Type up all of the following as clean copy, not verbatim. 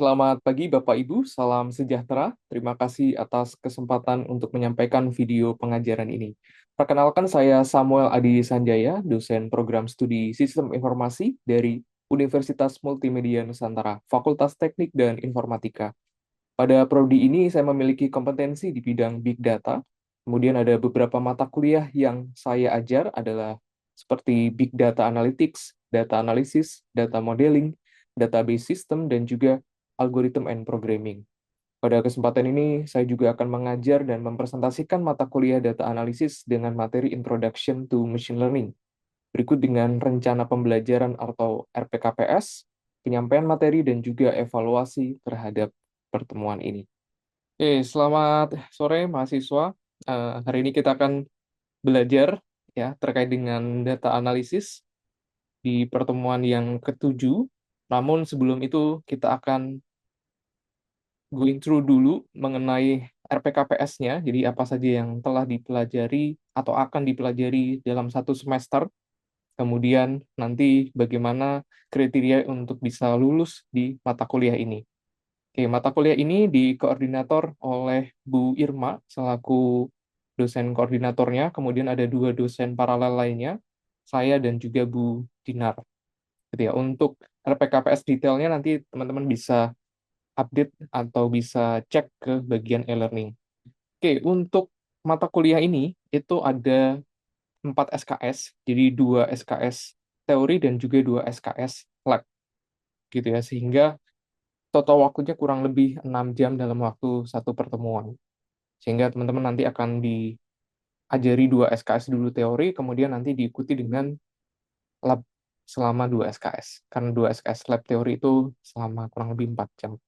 Selamat pagi Bapak Ibu, salam sejahtera. Terima kasih atas kesempatan untuk menyampaikan video pengajaran ini. Perkenalkan saya Samuel Adi Sanjaya, dosen program studi Sistem Informasi dari Universitas Multimedia Nusantara, Fakultas Teknik dan Informatika. Pada prodi ini saya memiliki kompetensi di bidang Big Data. Kemudian ada beberapa mata kuliah yang saya ajar adalah seperti Big Data Analytics, Data Analysis, Data Modeling, Database System, dan juga Algorithm and Programming. Pada kesempatan ini, saya juga akan mengajar dan mempresentasikan mata kuliah data analisis dengan materi Introduction to Machine Learning. Berikut dengan rencana pembelajaran atau RPKPS, penyampaian materi, dan juga evaluasi terhadap pertemuan ini. Oke, selamat sore mahasiswa. Hari ini kita akan belajar ya terkait dengan data analisis di pertemuan yang ketujuh. Namun sebelum itu kita akan going through dulu mengenai RPKPS-nya, jadi apa saja yang telah dipelajari atau akan dipelajari dalam satu semester, kemudian nanti bagaimana kriteria untuk bisa lulus di mata kuliah ini. Oke, mata kuliah ini dikoordinator oleh Bu Irma selaku dosen koordinatornya, kemudian ada dua dosen paralel lainnya, saya dan juga Bu Dinar. Gitu ya. Untuk RPKPS detailnya nanti teman-teman bisa update atau bisa cek ke bagian e-learning. Oke, untuk mata kuliah ini itu ada 4 SKS, jadi 2 SKS teori dan juga 2 SKS lab, gitu ya, sehingga total waktunya kurang lebih 6 jam dalam waktu satu pertemuan. Sehingga teman-teman nanti akan diajari 2 SKS dulu teori, kemudian nanti diikuti dengan lab selama 2 SKS. Karena 2 SKS lab teori itu selama kurang lebih 4 jam.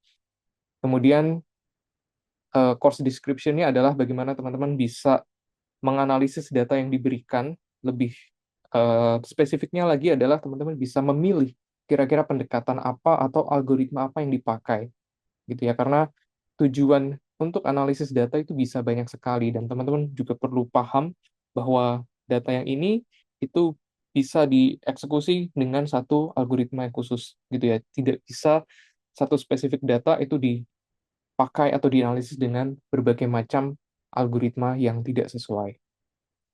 Kemudian course description-nya adalah bagaimana teman-teman bisa menganalisis data yang diberikan. Lebih spesifiknya lagi adalah teman-teman bisa memilih kira-kira pendekatan apa atau algoritma apa yang dipakai, gitu ya. Karena tujuan untuk analisis data itu bisa banyak sekali, dan teman-teman juga perlu paham bahwa data yang ini itu bisa dieksekusi dengan satu algoritma yang khusus, gitu ya. Tidak bisa satu spesifik data itu dipakai atau dianalisis dengan berbagai macam algoritma yang tidak sesuai.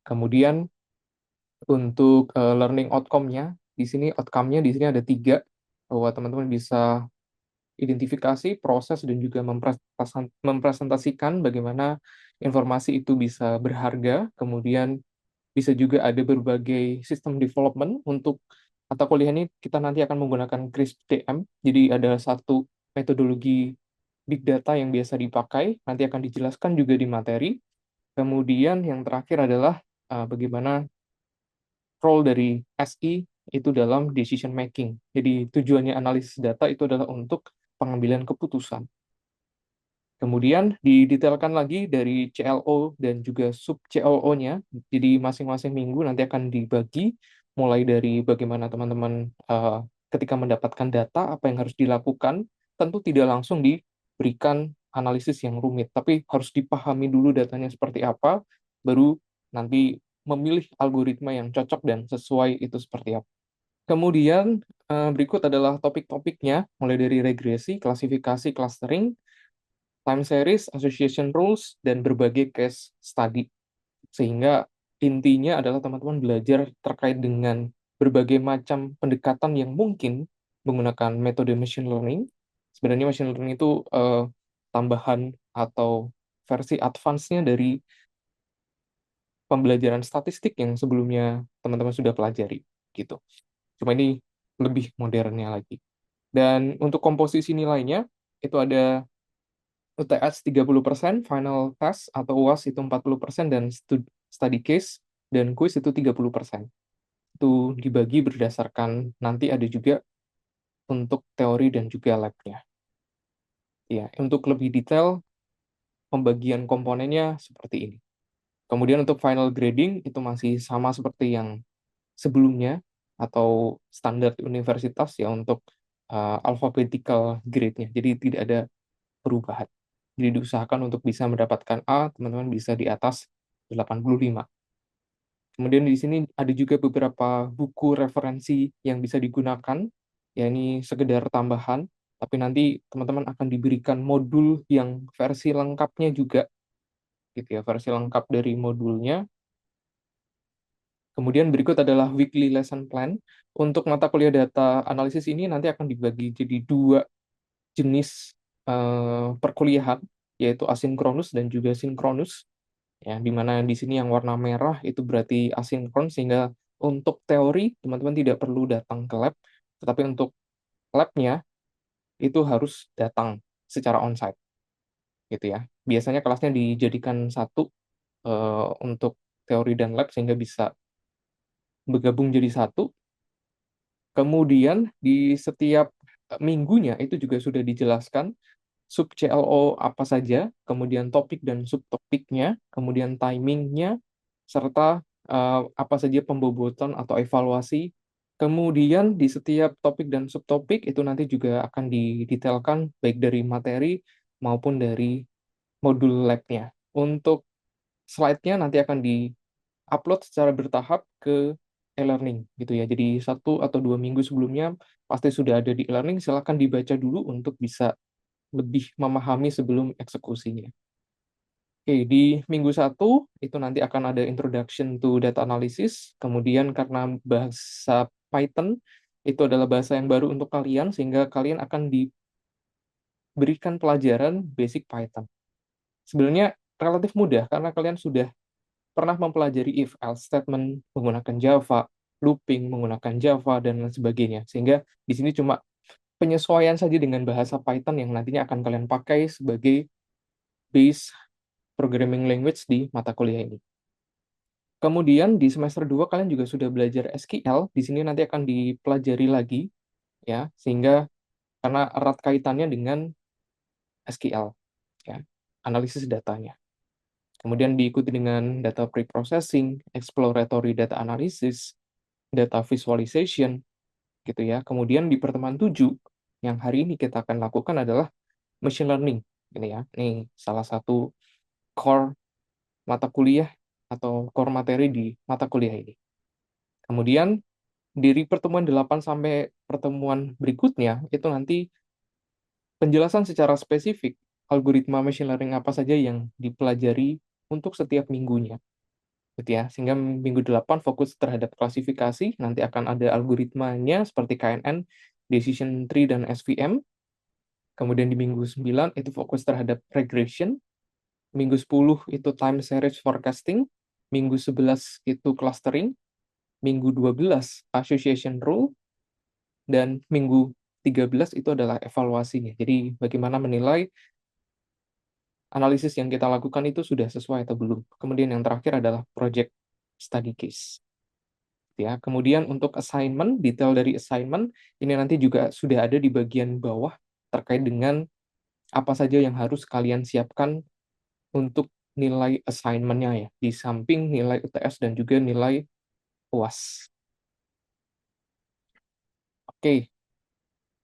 Kemudian untuk learning outcome-nya, di sini outcome-nya di sini ada 3, bahwa teman-teman bisa identifikasi, proses, dan juga mempresentasikan bagaimana informasi itu bisa berharga. Kemudian bisa juga ada berbagai sistem development. Untuk mata kuliah ini kita nanti akan menggunakan CRISP-DM, jadi ada satu metodologi big data yang biasa dipakai, nanti akan dijelaskan juga di materi. Kemudian yang terakhir adalah bagaimana role dari SI itu dalam decision making. Jadi tujuannya analisis data itu adalah untuk pengambilan keputusan. Kemudian didetailkan lagi dari CLO dan juga sub CLO-nya. Jadi masing-masing minggu nanti akan dibagi, mulai dari bagaimana teman-teman ketika mendapatkan data apa yang harus dilakukan. Tentu tidak langsung diberikan analisis yang rumit, tapi harus dipahami dulu datanya seperti apa, baru nanti memilih algoritma yang cocok dan sesuai itu seperti apa. Kemudian berikut adalah topik-topiknya, mulai dari regresi, klasifikasi, clustering, time series, association rules, dan berbagai case study. Sehingga intinya adalah teman-teman belajar terkait dengan berbagai macam pendekatan yang mungkin menggunakan metode machine learning. Sebenarnya machine learning itu tambahan atau versi advance-nya dari pembelajaran statistik yang sebelumnya teman-teman sudah pelajari, gitu. Cuma ini lebih modernnya lagi. Dan untuk komposisi nilainya, itu ada UTS 30%, final test atau UAS itu 40%, dan study case dan quiz itu 30%. Itu dibagi berdasarkan nanti ada juga untuk teori dan juga lab-nya. Ya, untuk lebih detail pembagian komponennya seperti ini. Kemudian untuk final grading itu masih sama seperti yang sebelumnya atau standar universitas ya, untuk alphabetical grade-nya. Jadi tidak ada perubahan. Jadi diusahakan untuk bisa mendapatkan A, teman-teman bisa di atas 85. Kemudian di sini ada juga beberapa buku referensi yang bisa digunakan, ya ini sekedar tambahan. Tapi nanti teman-teman akan diberikan modul yang versi lengkapnya juga, gitu ya, versi lengkap dari modulnya. Kemudian berikut adalah weekly lesson plan. Untuk mata kuliah data analisis ini nanti akan dibagi jadi dua jenis perkuliahan, yaitu asinkronus dan juga sinkronus. Ya, di mana di sini yang warna merah itu berarti asinkron, sehingga untuk teori teman-teman tidak perlu datang ke lab, tetapi untuk labnya itu harus datang secara onsite, gitu ya. Biasanya kelasnya dijadikan satu untuk teori dan lab sehingga bisa bergabung jadi satu. Kemudian di setiap minggunya itu juga sudah dijelaskan sub CLO apa saja, kemudian topik dan subtopiknya, kemudian timingnya, serta apa saja pembobotan atau evaluasi. Kemudian di setiap topik dan subtopik itu nanti juga akan didetailkan baik dari materi maupun dari modul lab-nya. Untuk slide-nya nanti akan di-upload secara bertahap ke e-learning gitu ya. Jadi 1 atau 2 minggu sebelumnya pasti sudah ada di e-learning, silakan dibaca dulu untuk bisa lebih memahami sebelum eksekusinya. Oke, di minggu 1 itu nanti akan ada introduction to data analysis, kemudian karena bahasa Python itu adalah bahasa yang baru untuk kalian, sehingga kalian akan diberikan pelajaran basic Python. Sebenarnya relatif mudah karena kalian sudah pernah mempelajari if-else statement menggunakan Java, looping menggunakan Java, dan lain sebagainya. Sehingga di sini cuma penyesuaian saja dengan bahasa Python yang nantinya akan kalian pakai sebagai base programming language di mata kuliah ini. Kemudian di semester 2 kalian juga sudah belajar SQL, di sini nanti akan dipelajari lagi ya, sehingga karena erat kaitannya dengan SQL ya, analisis datanya. Kemudian diikuti dengan data preprocessing, exploratory data analysis, data visualization gitu ya. Kemudian di pertemuan 7 yang hari ini kita akan lakukan adalah machine learning ini ya. Ini salah satu core mata kuliah atau core materi di mata kuliah ini. Kemudian dari pertemuan 8 sampai pertemuan berikutnya itu nanti penjelasan secara spesifik algoritma machine learning apa saja yang dipelajari untuk setiap minggunya. Gitu ya. Sehingga minggu 8 fokus terhadap klasifikasi, nanti akan ada algoritmanya seperti KNN, decision tree, dan SVM. Kemudian di minggu 9 itu fokus terhadap regression, minggu 10 itu time series forecasting, minggu 11 itu clustering, minggu 12 association rule, dan minggu 13 itu adalah evaluasinya. Jadi bagaimana menilai analisis yang kita lakukan itu sudah sesuai atau belum. Kemudian yang terakhir adalah project study case. Ya, kemudian untuk assignment, detail dari assignment ini nanti juga sudah ada di bagian bawah terkait dengan apa saja yang harus kalian siapkan untuk nilai assignment-nya ya, di samping nilai UTS dan juga nilai UAS. Oke,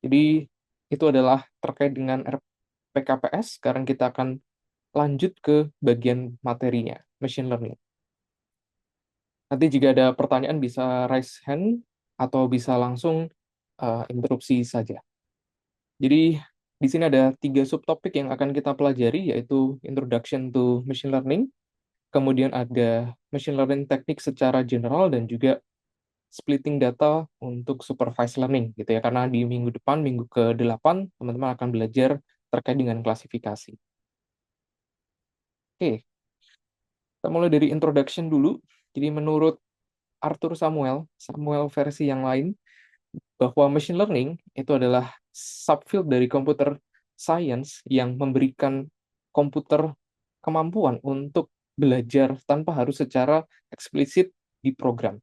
jadi itu adalah terkait dengan RPKPS. Sekarang kita akan lanjut ke bagian materinya, machine learning. Nanti jika ada pertanyaan bisa raise hand atau bisa langsung interupsi saja. Jadi di sini ada 3 subtopik yang akan kita pelajari, yaitu Introduction to Machine Learning, kemudian ada Machine Learning Teknik secara general, dan juga Splitting Data untuk Supervised Learning, gitu ya. Karena di minggu depan, minggu ke-8, teman-teman akan belajar terkait dengan klasifikasi. Oke, kita mulai dari introduction dulu. Jadi menurut Arthur Samuel, Samuel versi yang lain, bahwa machine learning itu adalah subfield dari computer science yang memberikan komputer kemampuan untuk belajar tanpa harus secara eksplisit diprogram.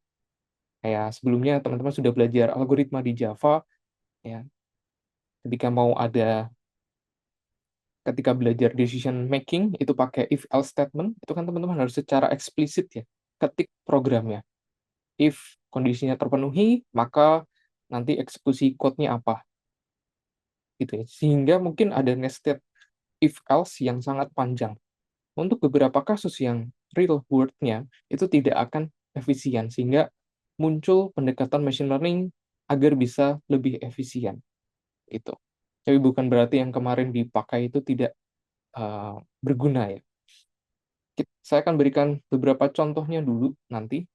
Kayak sebelumnya teman-teman sudah belajar algoritma di Java, ya. Ketika belajar decision making itu pakai if else statement, itu kan teman-teman harus secara eksplisit ya ketik programnya. If kondisinya terpenuhi, maka nanti eksekusi code-nya apa gitu ya. Sehingga mungkin ada nested if else yang sangat panjang. Untuk beberapa kasus yang real world-nya itu tidak akan efisien, sehingga muncul pendekatan machine learning agar bisa lebih efisien. Itu. Tapi bukan berarti yang kemarin dipakai itu tidak berguna ya. Saya akan berikan beberapa contohnya dulu nanti.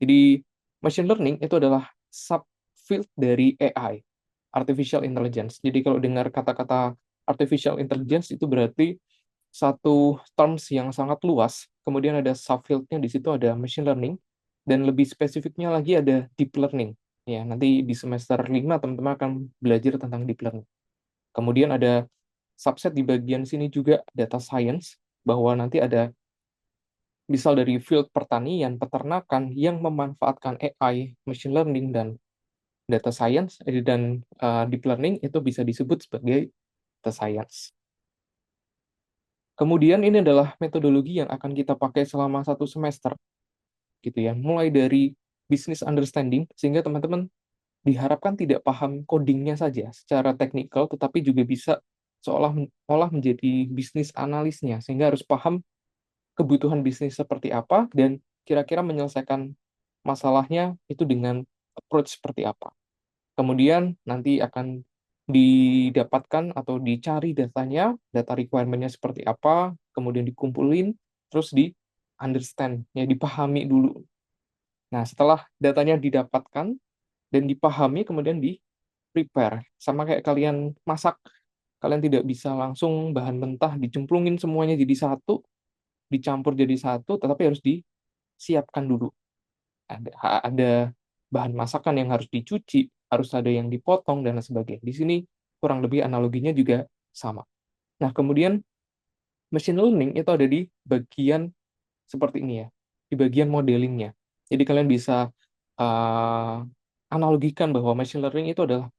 Jadi machine learning itu adalah subfield dari AI, artificial intelligence. Jadi kalau dengar kata-kata artificial intelligence itu berarti satu terms yang sangat luas. Kemudian ada subfield-nya di situ ada machine learning dan lebih spesifiknya lagi ada deep learning. Ya, nanti di semester 5 teman-teman akan belajar tentang deep learning. Kemudian ada subset di bagian sini juga data science, bahwa nanti ada misal dari field pertanian, peternakan yang memanfaatkan AI, machine learning, dan data science, dan deep learning itu bisa disebut sebagai data science. Kemudian ini adalah metodologi yang akan kita pakai selama 1 semester, gitu ya. Mulai dari business understanding, sehingga teman-teman diharapkan tidak paham codingnya saja secara teknikal, tetapi juga bisa seolah-olah menjadi bisnis analisnya, sehingga harus paham kebutuhan bisnis seperti apa, dan kira-kira menyelesaikan masalahnya itu dengan approach seperti apa. Kemudian nanti akan didapatkan atau dicari datanya, data requirement-nya seperti apa, kemudian dikumpulin, terus di understand, ya dipahami dulu. Nah, setelah datanya didapatkan dan dipahami, kemudian di prepare. Sama kayak kalian masak, kalian tidak bisa langsung bahan mentah dicemplungin semuanya jadi satu, dicampur jadi satu, tetapi harus disiapkan dulu. Ada bahan masakan yang harus dicuci, harus ada yang dipotong, dan lain sebagainya. Di sini kurang lebih analoginya juga sama. Nah, kemudian machine learning itu ada di bagian seperti ini ya, di bagian modelingnya. Jadi kalian bisa uh, analogikan bahwa machine learning itu adalah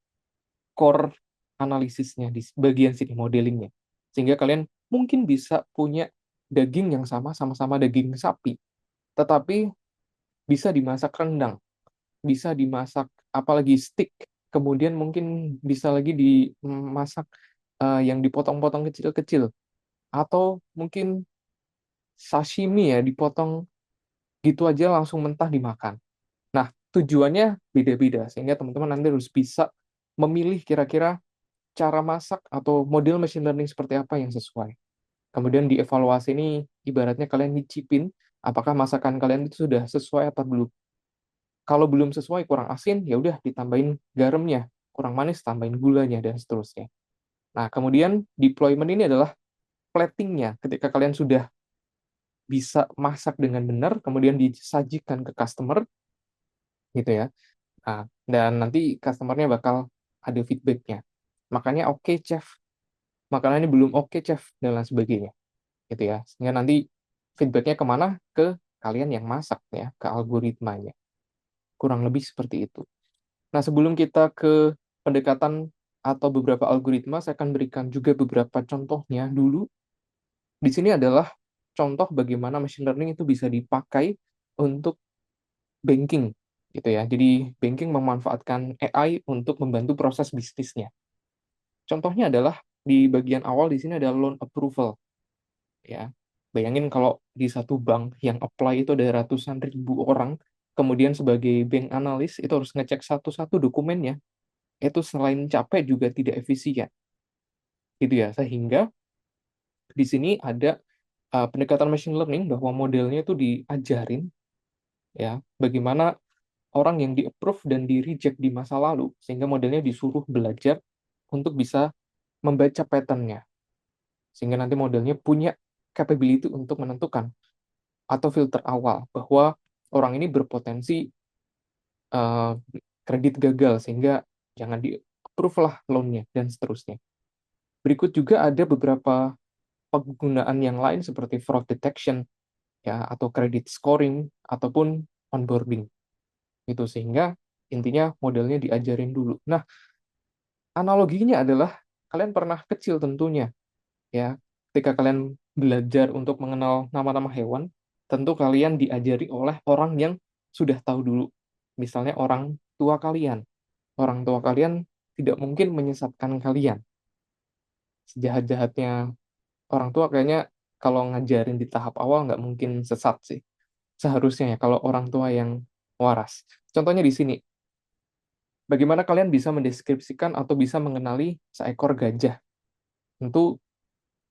core analisisnya di bagian sini, modelingnya. Sehingga kalian mungkin bisa punya daging yang sama-sama daging sapi, tetapi bisa dimasak rendang, bisa dimasak apalagi steak, kemudian mungkin bisa lagi dimasak yang dipotong-potong kecil-kecil, atau mungkin sashimi ya, dipotong gitu aja langsung mentah dimakan. Nah, tujuannya beda-beda, sehingga teman-teman nanti harus bisa memilih kira-kira cara masak atau model machine learning seperti apa yang sesuai. Kemudian dievaluasi ini, ibaratnya kalian nyicipin apakah masakan kalian itu sudah sesuai atau belum. Kalau belum sesuai, kurang asin, ya udah ditambahin garamnya, kurang manis tambahin gulanya, dan seterusnya. Nah, kemudian deployment ini adalah platingnya. Ketika kalian sudah bisa masak dengan benar, kemudian disajikan ke customer, gitu ya. Nah, dan nanti customernya bakal ada feedbacknya. Makanya oke, chef. Makanannya belum oke, chef, dan lain sebagainya. Gitu ya. Sehingga nanti feedbacknya kemana? Ke kalian yang masak, ya, ke algoritmanya. Kurang lebih seperti itu. Nah, sebelum kita ke pendekatan atau beberapa algoritma, saya akan berikan juga beberapa contohnya dulu. Di sini adalah contoh bagaimana machine learning itu bisa dipakai untuk banking, gitu ya. Jadi banking memanfaatkan AI untuk membantu proses bisnisnya. Contohnya adalah di bagian awal di sini ada loan approval, ya. Bayangin kalau di satu bank yang apply itu ada ratusan ribu orang, kemudian sebagai bank analis itu harus ngecek satu-satu dokumennya, itu selain capek juga tidak efisien, gitu ya. Sehingga di sini ada pendekatan machine learning bahwa modelnya itu diajarin, ya, bagaimana orang yang di-approve dan di-reject di masa lalu, sehingga modelnya disuruh belajar untuk bisa membaca pattern-nya, sehingga nanti modelnya punya capability untuk menentukan atau filter awal bahwa orang ini berpotensi eh, kredit gagal, sehingga jangan di-approve lah loan-nya, dan seterusnya. Berikut juga ada beberapa penggunaan yang lain seperti fraud detection, ya, atau credit scoring, ataupun onboarding. Itu sehingga intinya modelnya diajarin dulu. Nah, analoginya adalah kalian pernah kecil tentunya, ya. Ketika kalian belajar untuk mengenal nama-nama hewan, tentu kalian diajari oleh orang yang sudah tahu dulu. Misalnya orang tua kalian. Orang tua kalian tidak mungkin menyesatkan kalian. Sejahat-jahatnya orang tua kayaknya kalau ngajarin di tahap awal nggak mungkin sesat sih. Seharusnya ya kalau orang tua yang waras. Contohnya di sini, Bagaimana kalian bisa mendeskripsikan atau bisa mengenali seekor gajah? Tentu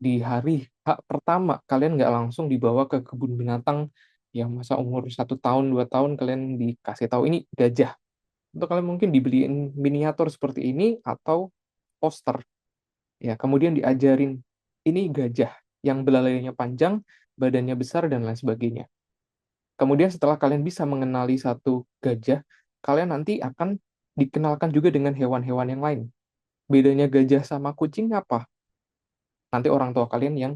di hari H pertama kalian nggak langsung dibawa ke kebun binatang yang masa umur 1 tahun 2 tahun kalian dikasih tahu ini gajah. Untuk kalian mungkin dibeliin miniatur seperti ini atau poster. Ya, kemudian diajarin ini gajah yang belalainya panjang, badannya besar dan lain sebagainya. Kemudian setelah kalian bisa mengenali satu gajah, kalian nanti akan dikenalkan juga dengan hewan-hewan yang lain. Bedanya gajah sama kucing apa? Nanti orang tua kalian yang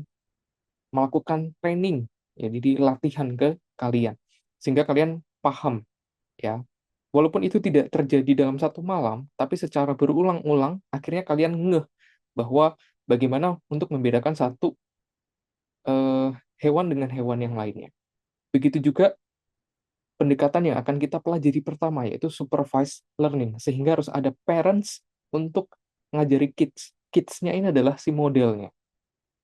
melakukan training, ya, jadi latihan ke kalian. Sehingga kalian paham, ya. Walaupun itu tidak terjadi dalam satu malam, tapi secara berulang-ulang, akhirnya kalian ngeh bahwa bagaimana untuk membedakan satu eh, hewan dengan hewan yang lainnya. Begitu juga pendekatan yang akan kita pelajari pertama, yaitu supervised learning. Sehingga harus ada parents untuk ngajari kids. Kids-nya ini adalah si modelnya.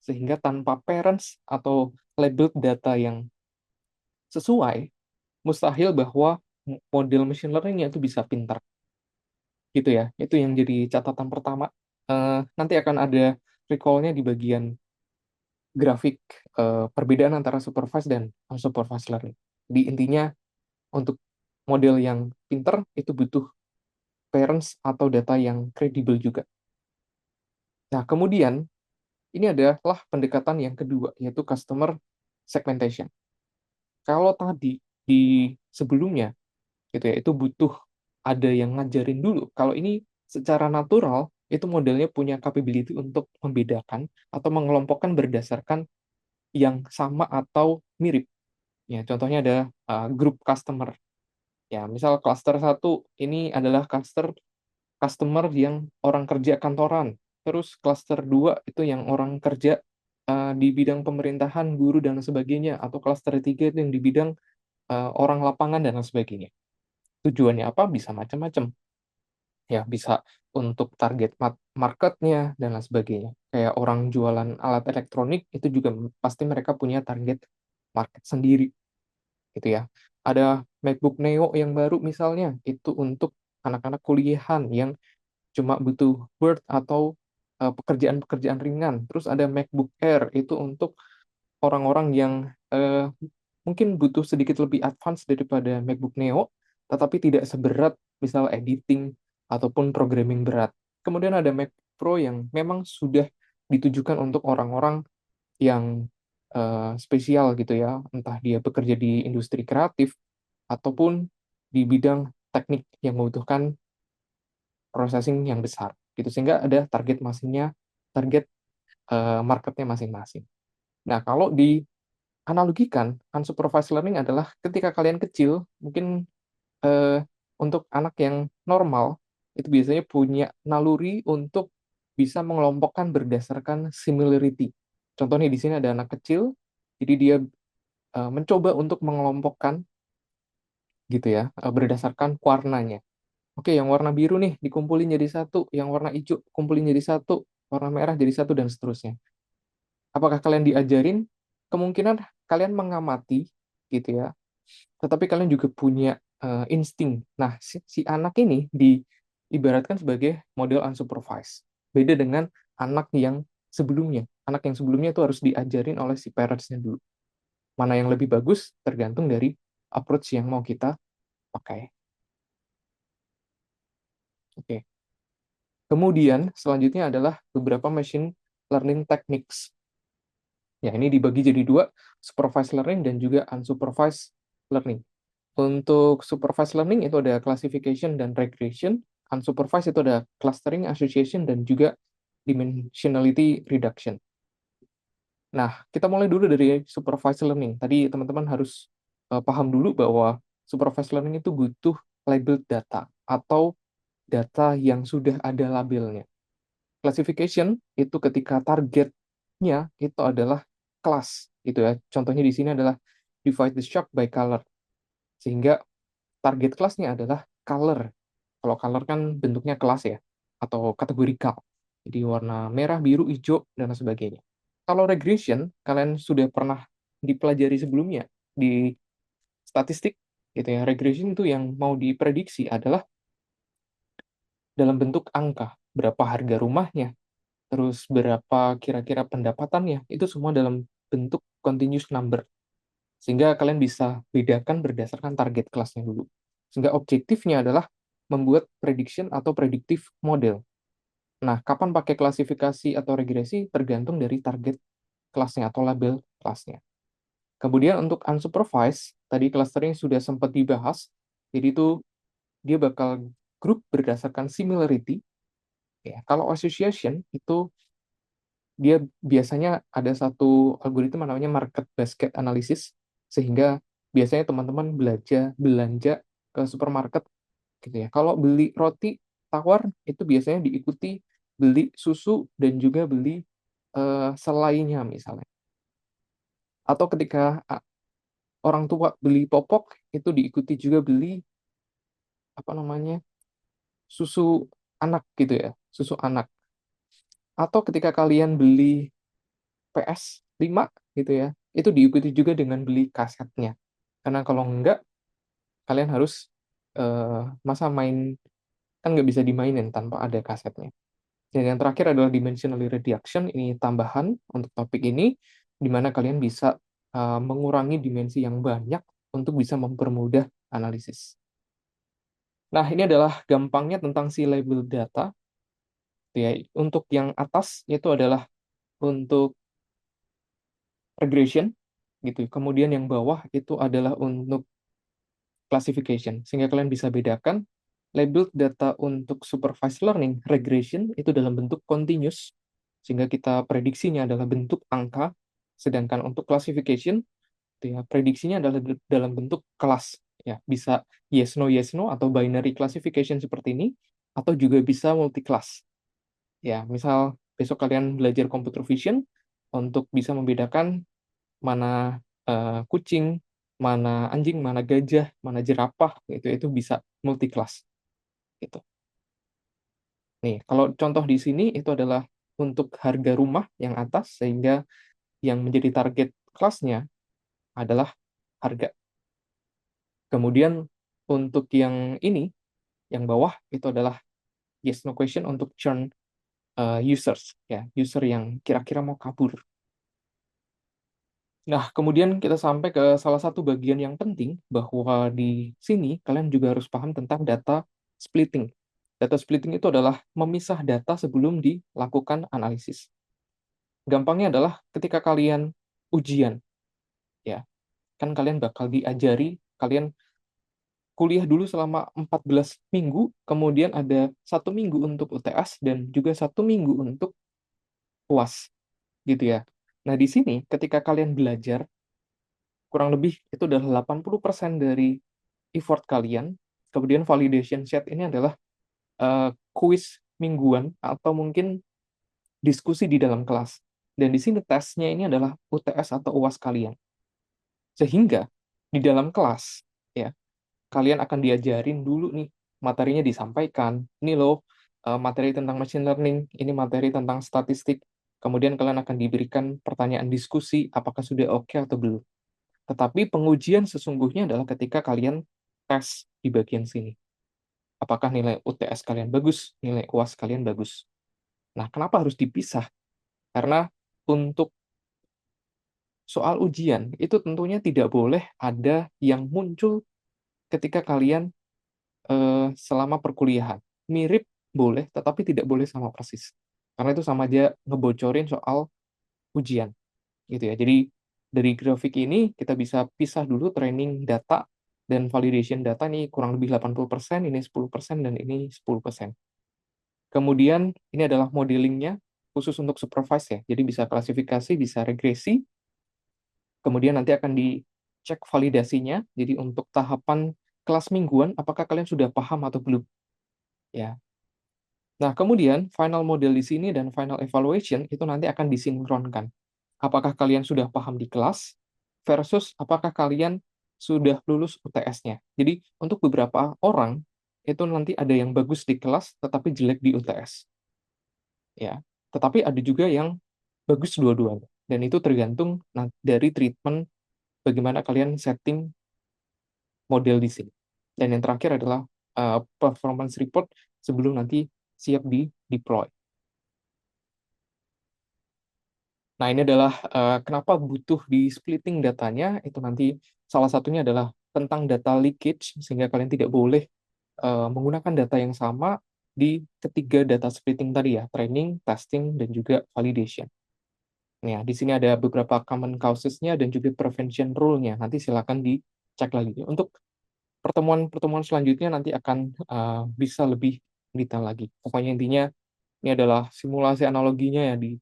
Sehingga tanpa parents atau label data yang sesuai, mustahil bahwa model machine learning itu bisa pintar. Gitu ya. Itu yang jadi catatan pertama. Nanti akan ada recall-nya di bagian grafik perbedaan antara supervised dan unsupervised learning. Di intinya untuk model yang pinter itu butuh parents atau data yang kredibel juga. Nah, kemudian ini adalah pendekatan yang kedua, yaitu customer segmentation. Kalau tadi di sebelumnya gitu ya, itu butuh ada yang ngajarin dulu. Kalau ini secara natural itu modelnya punya capability untuk membedakan atau mengelompokkan berdasarkan yang sama atau mirip. Ya, contohnya ada grup customer. Ya, misal cluster satu ini adalah cluster customer yang orang kerja kantoran. Terus cluster 2 itu yang orang kerja di bidang pemerintahan, guru dan sebagainya, atau cluster 3 itu yang di bidang orang lapangan dan lain sebagainya. Tujuannya apa? Bisa macam-macam. Ya, bisa untuk target marketnya dan lain sebagainya. Kayak orang jualan alat elektronik itu juga pasti mereka punya target market sendiri, gitu ya. Ada MacBook Neo yang baru misalnya, itu untuk anak-anak kuliahan yang cuma butuh Word atau pekerjaan-pekerjaan ringan. Terus ada MacBook Air, itu untuk orang-orang yang mungkin butuh sedikit lebih advance daripada MacBook Neo, tetapi tidak seberat misal editing ataupun programming berat. Kemudian ada Mac Pro yang memang sudah ditujukan untuk orang-orang yang spesial gitu ya, entah dia bekerja di industri kreatif ataupun di bidang teknik yang membutuhkan processing yang besar gitu, sehingga ada target masingnya, target marketnya masing-masing. Nah, kalau dianalogikan, unsupervised learning adalah ketika kalian kecil, mungkin eh, untuk anak yang normal itu biasanya punya naluri untuk bisa mengelompokkan berdasarkan similarity. Contohnya di sini ada anak kecil, jadi dia mencoba untuk mengelompokkan gitu ya, berdasarkan warnanya. Oke, yang warna biru nih dikumpulin jadi satu, yang warna hijau kumpulin jadi satu, warna merah jadi satu dan seterusnya. Apakah kalian diajarin? Kemungkinan kalian mengamati gitu ya, tetapi kalian juga punya insting. Nah, si anak ini diibaratkan sebagai model unsupervised. Beda dengan anak yang sebelumnya. Anak yang sebelumnya itu harus diajarin oleh si parents-nya dulu. Mana yang lebih bagus tergantung dari approach yang mau kita pakai. Oke. Kemudian selanjutnya adalah beberapa machine learning techniques. Ya, ini dibagi jadi dua, supervised learning dan juga unsupervised learning. Untuk supervised learning itu ada classification dan regression, unsupervised itu ada clustering, association, dan juga dimensionality reduction. Nah, kita mulai dulu dari supervised learning. Tadi teman-teman harus paham dulu bahwa supervised learning itu butuh labeled data atau data yang sudah ada labelnya. Classification itu ketika targetnya itu adalah kelas, gitu ya. Contohnya di sini adalah divide the shark by color. Sehingga target kelasnya adalah color. Kalau color kan bentuknya kelas ya, atau kategorikal. Jadi warna merah, biru, hijau, dan lain sebagainya. Kalau regression, kalian sudah pernah dipelajari sebelumnya di statistik, gitu ya. Regression itu yang mau diprediksi adalah dalam bentuk angka, berapa harga rumahnya, terus berapa kira-kira pendapatannya, itu semua dalam bentuk continuous number. Sehingga kalian bisa bedakan berdasarkan target kelasnya dulu. Sehingga objektifnya adalah membuat prediction atau predictive model. Nah, kapan pakai klasifikasi atau regresi tergantung dari target kelasnya atau label kelasnya. Kemudian untuk unsupervised, tadi clustering sudah sempat dibahas, jadi itu dia bakal grup berdasarkan similarity. Ya, kalau association itu dia biasanya ada satu algoritma namanya market basket analysis, sehingga biasanya teman-teman belanja ke supermarket gitu ya. Kalau beli roti tawar itu biasanya diikuti beli susu dan juga beli selainya misalnya. Atau ketika orang tua beli popok itu diikuti juga beli apa namanya susu anak gitu ya, susu anak. Atau ketika kalian beli PS5 gitu ya, itu diikuti juga dengan beli kasetnya. Karena kalau enggak, kalian harus masa main kan nggak bisa dimainin tanpa ada kasetnya. Dan yang terakhir adalah dimensional reduction, ini tambahan untuk topik ini, di mana kalian bisa mengurangi dimensi yang banyak untuk bisa mempermudah analisis. Nah, ini adalah gampangnya tentang si label data. Ya, untuk yang atas itu adalah untuk regression, gitu. Kemudian yang bawah itu adalah untuk classification, sehingga kalian bisa bedakan labeled data untuk supervised learning regression itu dalam bentuk continuous, sehingga kita prediksinya adalah bentuk angka, sedangkan untuk classification ya, prediksinya adalah dalam bentuk kelas. Ya, bisa yes no atau binary classification seperti ini, atau juga bisa multi class. Ya, misal besok kalian belajar computer vision untuk bisa membedakan mana kucing, mana anjing, mana gajah, mana jerapah, itu bisa multi class gitu. Nih, kalau contoh di sini itu adalah untuk harga rumah yang atas, sehingga yang menjadi target kelasnya adalah harga. Kemudian untuk yang ini, yang bawah itu adalah yes no question untuk churn users, ya, user yang kira-kira mau kabur. Nah, kemudian kita sampai ke salah satu bagian yang penting, bahwa di sini kalian juga harus paham tentang data splitting. Data splitting itu adalah memisah data sebelum dilakukan analisis. Gampangnya adalah ketika kalian ujian, ya, kan kalian bakal diajari, kalian kuliah dulu selama 14 minggu, kemudian ada 1 minggu untuk UTS dan juga 1 minggu untuk UAS, gitu ya. Nah, di sini ketika kalian belajar, kurang lebih itu adalah 80% dari effort kalian. Kemudian validation set ini adalah kuis mingguan atau mungkin diskusi di dalam kelas. Dan di sini tesnya ini adalah UTS atau UAS kalian. Sehingga di dalam kelas, ya, kalian akan diajarin dulu nih, materinya disampaikan. Ini loh materi tentang machine learning, ini materi tentang statistik. Kemudian kalian akan diberikan pertanyaan diskusi, apakah sudah oke atau belum. Tetapi pengujian sesungguhnya adalah ketika kalian tes di bagian sini. Apakah nilai UTS kalian bagus, nilai UAS kalian bagus. Nah, kenapa harus dipisah? Karena untuk soal ujian, itu tentunya tidak boleh ada yang muncul ketika kalian selama perkuliahan. Mirip boleh, tetapi tidak boleh sama persis. Karena itu sama aja ngebocorin soal ujian. Gitu ya. Jadi dari grafik ini kita bisa pisah dulu training data dan validation data, ini kurang lebih 80%, ini 10%, dan ini 10%. Kemudian ini adalah modelingnya khusus untuk supervise ya. Jadi bisa klasifikasi, bisa regresi. Kemudian nanti akan dicek validasinya. Jadi untuk tahapan kelas mingguan, apakah kalian sudah paham atau belum? Ya. Nah, kemudian final model di sini dan final evaluation itu nanti akan disinkronkan. Apakah kalian sudah paham di kelas versus apakah kalian sudah lulus UTS-nya. Jadi untuk beberapa orang itu nanti ada yang bagus di kelas tetapi jelek di UTS. Ya. Tetapi ada juga yang bagus dua-duanya. Dan itu tergantung dari treatment bagaimana kalian setting model di sini. Dan yang terakhir adalah performance report sebelum nanti siap di deploy. Nah, ini adalah kenapa butuh di splitting datanya, itu nanti salah satunya adalah tentang data leakage, sehingga kalian tidak boleh menggunakan data yang sama di ketiga data splitting tadi ya, training, testing, dan juga validation. Nah, di sini ada beberapa common causes-nya dan juga prevention rule-nya. Nanti silakan dicek lagi. Untuk pertemuan-pertemuan selanjutnya nanti akan bisa lebih detail lagi. Pokoknya intinya ini adalah simulasi analoginya ya di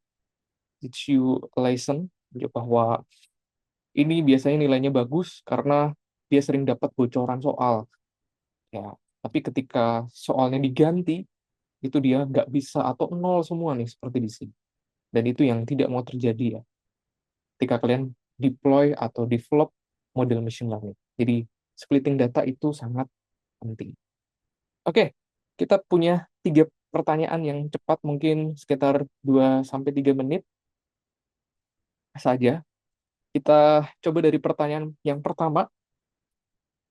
teach you a lesson bahwa ini biasanya nilainya bagus karena dia sering dapat bocoran soal. Ya, tapi ketika soalnya diganti, itu dia nggak bisa atau nol semua nih seperti di sini. Dan itu yang tidak mau terjadi ya ketika kalian deploy atau develop model machine learning. Jadi splitting data itu sangat penting. Oke, kita punya 3 pertanyaan yang cepat, mungkin sekitar 2 sampai 3 menit saja. Kita coba dari pertanyaan yang pertama,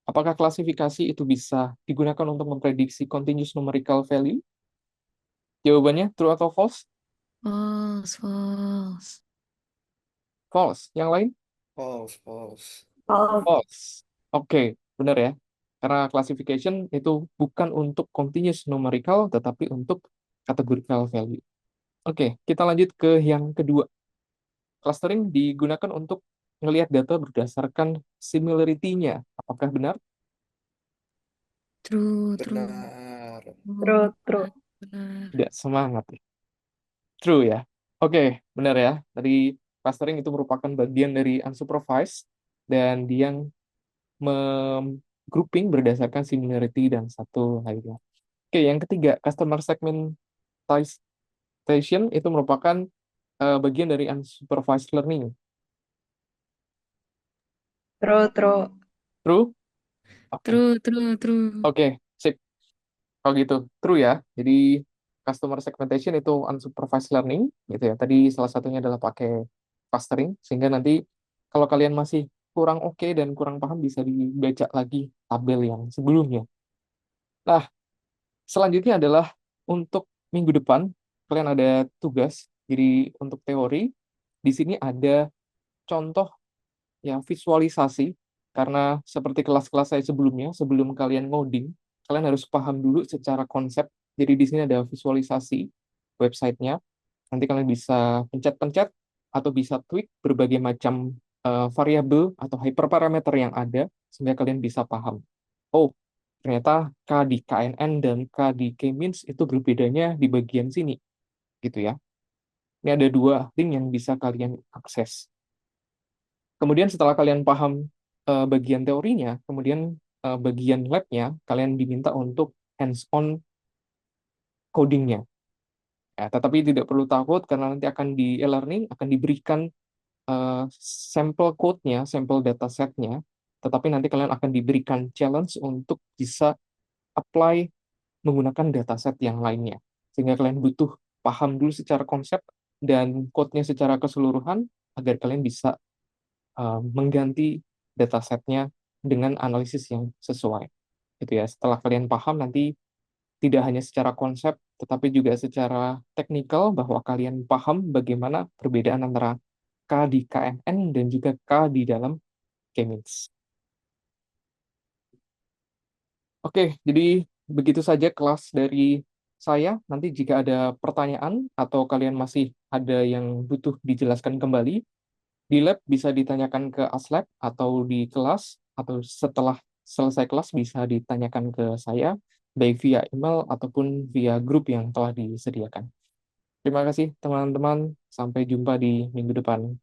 apakah klasifikasi itu bisa digunakan untuk memprediksi continuous numerical value? Jawabannya true atau false? False, false. False. Yang lain? False, false. Oh, False. Oke, benar ya. Karena classification itu bukan untuk continuous numerical, tetapi untuk categorical value. Oke, kita lanjut ke yang kedua. Clustering digunakan untuk melihat data berdasarkan similarity-nya. Apakah benar? true, true. Benar. Oh, True, true. benar, benar. Tidak semangat. True ya. Oke, benar ya. Tadi clustering itu merupakan bagian dari unsupervised dan dia yang grouping berdasarkan similarity dan satu lainnya. Oke, yang ketiga, customer segmentation itu merupakan bagian dari unsupervised learning. True, true. True? Oke. True, true, true. Oke, sip. Kalau gitu, true ya. Jadi customer segmentation itu unsupervised learning gitu ya. Tadi salah satunya adalah pakai clustering, sehingga nanti kalau kalian masih kurang oke dan kurang paham bisa dibaca lagi tabel yang sebelumnya. Nah, selanjutnya adalah untuk minggu depan kalian ada tugas. Jadi untuk teori di sini ada contoh ya visualisasi, karena seperti kelas-kelas saya sebelumnya, sebelum kalian ngoding, kalian harus paham dulu secara konsep. Jadi di sini ada visualisasi websitenya. Nanti kalian bisa pencet-pencet atau bisa tweak berbagai macam variabel atau hyperparameter yang ada sehingga kalian bisa paham. Oh, ternyata K di KNN dan K di K-means itu berbedanya di bagian sini, gitu ya. Ini ada 2 link yang bisa kalian akses. Kemudian setelah kalian paham bagian teorinya, kemudian bagian lab-nya, kalian diminta untuk hands-on coding-nya. Ya, tetapi tidak perlu takut karena nanti akan di e-learning akan diberikan sampel code-nya, sampel dataset-nya, tetapi nanti kalian akan diberikan challenge untuk bisa apply menggunakan dataset yang lainnya. Sehingga kalian butuh paham dulu secara konsep dan code-nya secara keseluruhan agar kalian bisa mengganti datasetnya dengan analisis yang sesuai. Gitu ya. Setelah kalian paham nanti tidak hanya secara konsep, tetapi juga secara teknikal bahwa kalian paham bagaimana perbedaan antara K di KNN dan juga K di dalam K-means. Oke, jadi begitu saja kelas dari saya. Nanti jika ada pertanyaan atau kalian masih ada yang butuh dijelaskan kembali, di lab bisa ditanyakan ke Aslab atau di kelas, atau setelah selesai kelas bisa ditanyakan ke saya, baik via email ataupun via grup yang telah disediakan. Terima kasih teman-teman, sampai jumpa di minggu depan.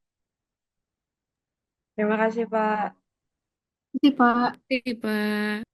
Terima kasih, Pak. Terima kasih, Pak.